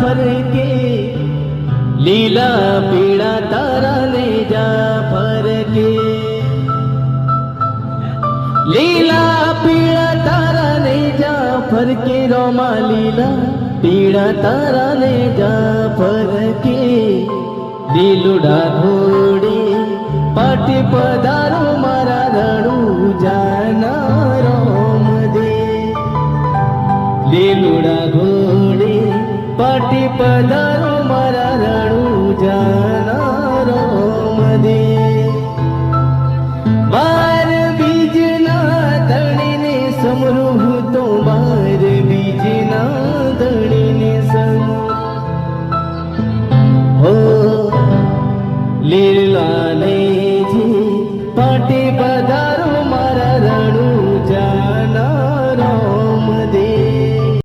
ફરકે, લીલા પીળા તારા ને જા ફરકે, લીલા પીળા તારા ને જા ફરકે, રોમા લીલા પીળા તારા ને જા ફરકે, લીલુડા ઘોડે પાટી પધારો મારા રણુ જાના રોમ દે, લીલુડા ઘોડે પાટી પધારો મારા રણુ જાના રોમ દે.